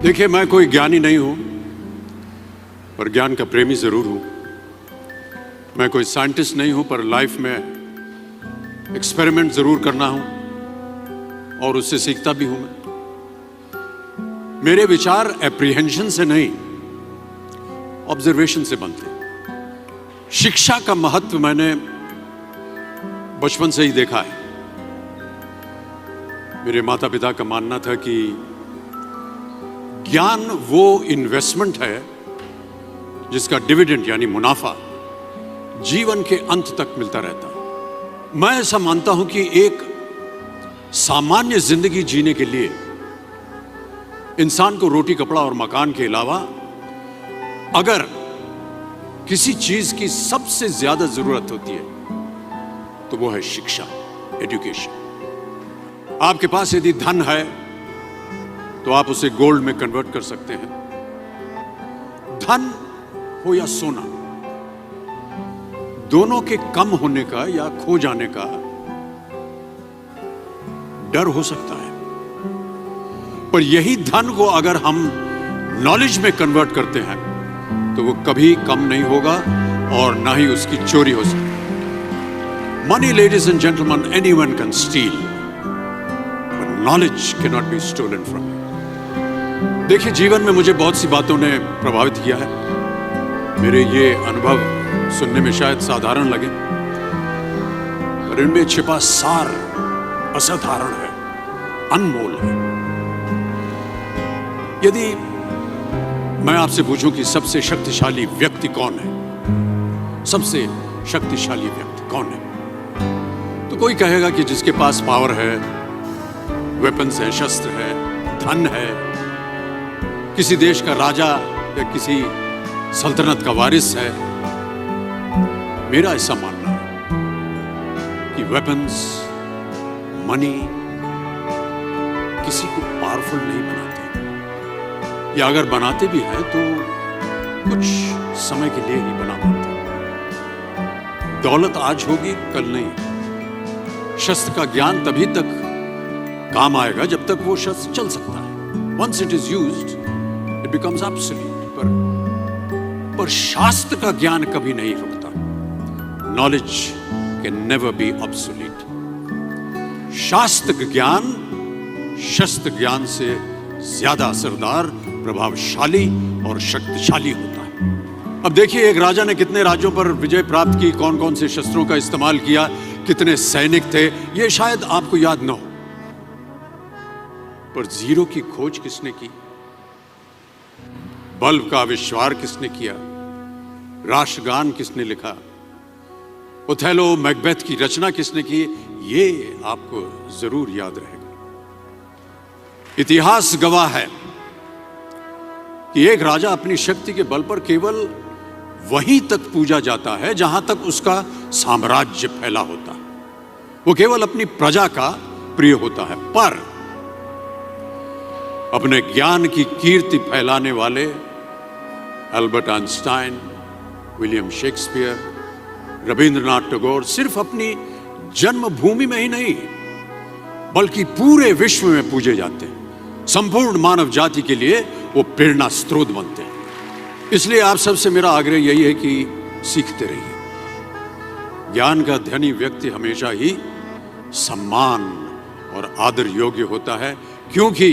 देखिए, मैं कोई ज्ञानी नहीं हूं, पर ज्ञान का प्रेमी जरूर हूं। मैं कोई साइंटिस्ट नहीं हूं, पर लाइफ में एक्सपेरिमेंट जरूर करना हूं और उससे सीखता भी हूं। मेरे विचार एप्रीहेंशन से नहीं, ऑब्जर्वेशन से बनते। शिक्षा का महत्व मैंने बचपन से ही देखा है। मेरे माता पिता का मानना था कि ज्ञान वो इन्वेस्टमेंट है जिसका डिविडेंड यानी मुनाफा जीवन के अंत तक मिलता रहता है। मैं ऐसा मानता हूं कि एक सामान्य जिंदगी जीने के लिए इंसान को रोटी कपड़ा और मकान के अलावा अगर किसी चीज की सबसे ज्यादा जरूरत होती है तो वो है शिक्षा, एजुकेशन। आपके पास यदि धन है तो आप उसे गोल्ड में कन्वर्ट कर सकते हैं। धन हो या सोना, दोनों के कम होने का या खो जाने का डर हो सकता है, पर यही धन को अगर हम नॉलेज में कन्वर्ट करते हैं तो वो कभी कम नहीं होगा और ना ही उसकी चोरी हो सकती। Money, ladies and gentleman, anyone can steal, but knowledge can not be stolen from you. देखिए, जीवन में मुझे बहुत सी बातों ने प्रभावित किया है। मेरे ये अनुभव सुनने में शायद साधारण लगे, पर इनमें छिपा सार असाधारण है, अनमोल है। यदि मैं आपसे पूछूं कि सबसे शक्तिशाली व्यक्ति कौन है, सबसे शक्तिशाली व्यक्ति कौन है, तो कोई कहेगा कि जिसके पास पावर है, वेपन्स है, शस्त्र है, धन है, किसी देश का राजा या किसी सल्तनत का वारिस है। मेरा ऐसा मानना है कि वेपन्स, मनी किसी को पावरफुल नहीं बनाते, या अगर बनाते भी हैं तो कुछ समय के लिए ही बना पाते। दौलत आज होगी, कल नहीं। शस्त्र का ज्ञान तभी तक काम आएगा जब तक वो शस्त्र चल सकता है। Once it is used it becomes obsolete. पर शास्त्र का ज्ञान कभी नहीं रुकता। Knowledge can never be obsolete. शास्त्र ज्ञान शस्त्र ज्ञान से ज्यादा असरदार, प्रभावशाली और शक्तिशाली होता है। अब देखिए, एक राजा ने कितने राज्यों पर विजय प्राप्त की, कौन कौन से शस्त्रों का इस्तेमाल किया, कितने सैनिक थे, ये शायद आपको याद न हो, पर जीरो की खोज किसने की, बल्ब का आविष्कार किसने किया, राष्ट्रगान किसने लिखा, ओथेलो, मैकबेथ की रचना किसने की, ये आपको जरूर याद रहेगा। इतिहास गवाह है कि एक राजा अपनी शक्ति के बल पर केवल वहीं तक पूजा जाता है जहां तक उसका साम्राज्य फैला होता है। वो केवल अपनी प्रजा का प्रिय होता है, पर अपने ज्ञान की कीर्ति फैलाने वाले Albert Einstein, William Shakespeare, Rabindranath Tagore सिर्फ अपनी जन्मभूमि में ही नहीं बल्कि पूरे विश्व में पूजे जाते हैं। संपूर्ण मानव जाति के लिए वो प्रेरणा स्रोत बनते हैं। इसलिए आप सबसे मेरा आग्रह यही है कि सीखते रहिए। ज्ञान का धनी व्यक्ति हमेशा ही सम्मान और आदर योग्य होता है, क्योंकि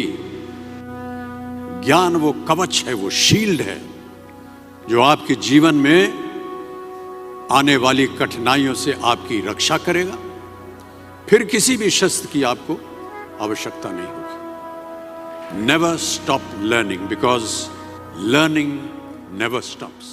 ज्ञान वो कवच है, वो शील्ड है जो आपके जीवन में आने वाली कठिनाइयों से आपकी रक्षा करेगा। फिर किसी भी शस्त्र की आपको आवश्यकता नहीं होगी। Never stop learning, because learning never stops.